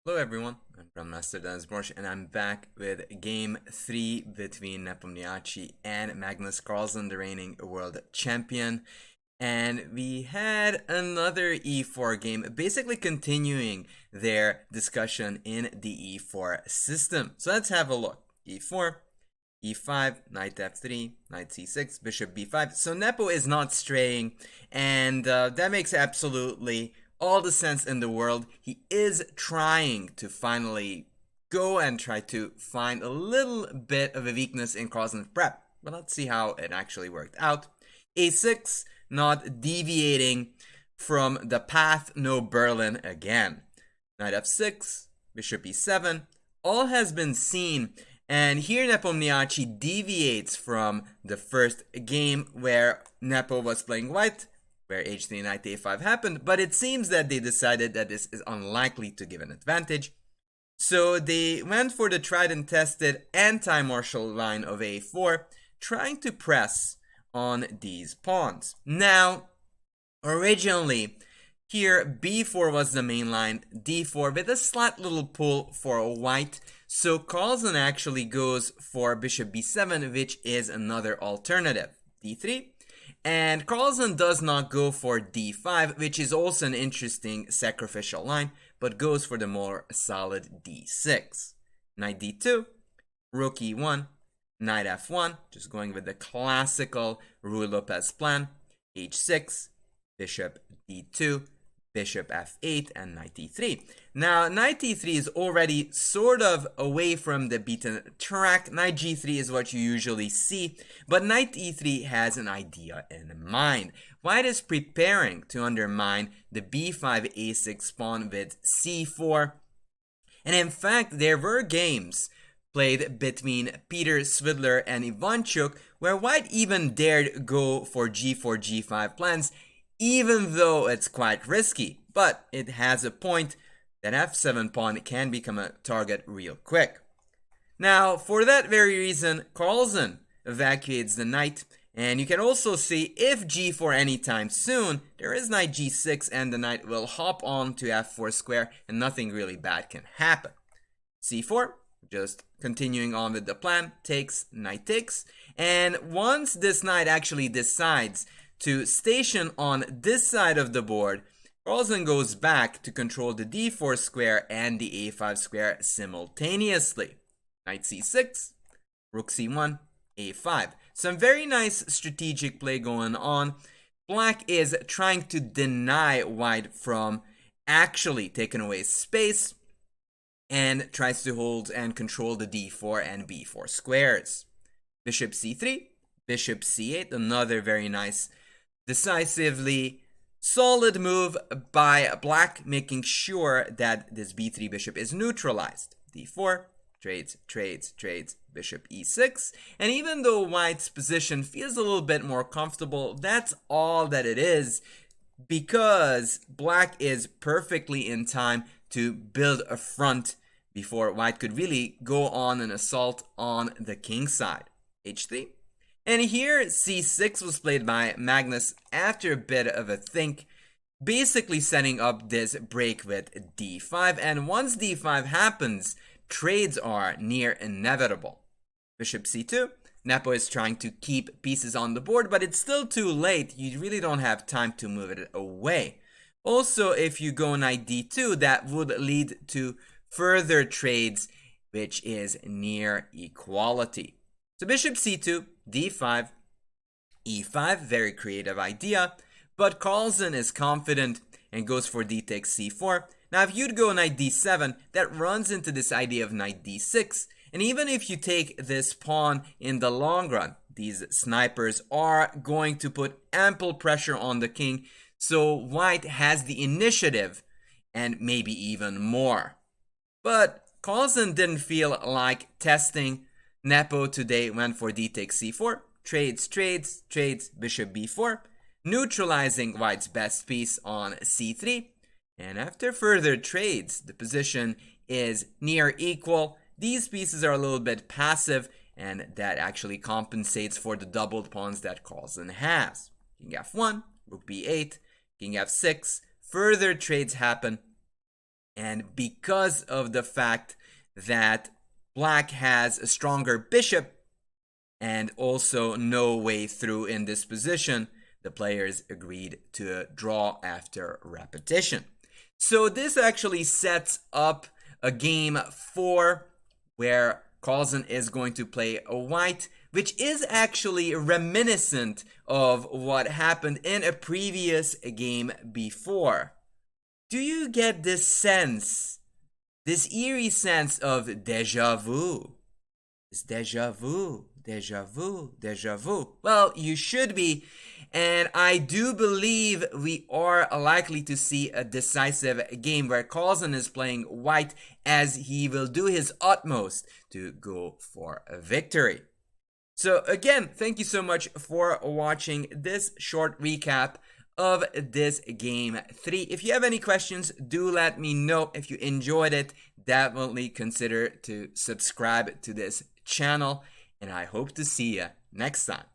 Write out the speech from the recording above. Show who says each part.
Speaker 1: Hello everyone, I'm Master Denes Boros and I'm back with game 3 between Nepomniachtchi and Magnus-Carlsen, the reigning world champion. And we had another e4 game, basically continuing their discussion in the e4 system. So let's have a look. e4, e5, knight f3, knight c6, bishop b5. So Nepo is not straying, and that makes absolutely all the sense in the world. He is trying to finally go and try to find a little bit of a weakness in Carlsen's prep. But let's see how it actually worked out. a6, not deviating from the path, no Berlin again. Knight f6, bishop e7, all has been seen. And here Nepomniachtchi deviates from the first game where Nepo was playing white, where h3 knight a5 happened, but it seems that they decided that this is unlikely to give an advantage. So they went for the tried and tested anti-martial line of a4, trying to press on these pawns. Now, originally, here b4 was the main line, d4 with a slight little pull for white. So Carlsen actually goes for bishop b7, which is another alternative. d3. And Carlsen does not go for d5, which is also an interesting sacrificial line, but goes for the more solid d6. Knight d2, rook e1, knight f1, just going with the classical Ruy Lopez plan, h6, bishop d2, bishop f8, and knight e3. Now, knight e3 is already sort of away from the beaten track. Knight g3 is what you usually see, but knight e3 has an idea in mind. White is preparing to undermine the b5 a6 pawn with c4. And in fact, there were games played between Peter Svidler and Ivanchuk where white even dared go for g4 g5 plans, even though it's quite risky. But it has a point that f7 pawn can become a target real quick. Now, for that very reason, Carlsen evacuates the knight, and you can also see if g4 anytime soon, there is knight g6 and the knight will hop on to f4 square and nothing really bad can happen. c4, just continuing on with the plan, takes, knight takes, and once this knight actually decides to station on this side of the board, Carlsen goes back to control the d4 square and the a5 square simultaneously. Knight c6, rook c1, a5. Some very nice strategic play going on. Black is trying to deny white from actually taking away space and tries to hold and control the d4 and b4 squares. Bishop c3, bishop c8, another very nice, decisively solid move by black, making sure that this b3 bishop is neutralized. d4, trades, bishop e6. And even though white's position feels a little bit more comfortable, that's all that it is, because black is perfectly in time to build a front before white could really go on an assault on the king side. h3. And here c6 was played by Magnus after a bit of a think, basically setting up this break with d5. And once d5 happens, trades are near inevitable. Bishop c2. Nepo is trying to keep pieces on the board, but it's still too late. You really don't have time to move it away. Also, if you go knight d2, that would lead to further trades, which is near equality. So bishop c2, d5, e5, very creative idea, but Carlsen is confident and goes for d takes c4. Now if you'd go knight d7, that runs into this idea of knight d6, and even if you take this pawn in the long run, these snipers are going to put ample pressure on the king, so white has the initiative and maybe even more. But Carlsen didn't feel like testing Nepo today, went for d takes c4, trades, bishop b4, neutralizing white's best piece on c3. And after further trades, the position is near equal. These pieces are a little bit passive, and that actually compensates for the doubled pawns that Carlsen has. King f1, rook b8, king f6, further trades happen. And because of the fact that black has a stronger bishop and also no way through in this position, the players agreed to draw after repetition. So this actually sets up a game 4 where Carlsen is going to play a white, which is actually reminiscent of what happened in a previous game before. Do you get this sense, this eerie sense of déjà vu? It's déjà vu, déjà vu, déjà vu. Well, you should be. And I do believe we are likely to see a decisive game where Carlsen is playing white, as he will do his utmost to go for a victory. So again, thank you so much for watching this short recap of this game 3. If you have any questions, do let me know. If you enjoyed it, definitely consider to subscribe to this channel, and I hope to see you next time.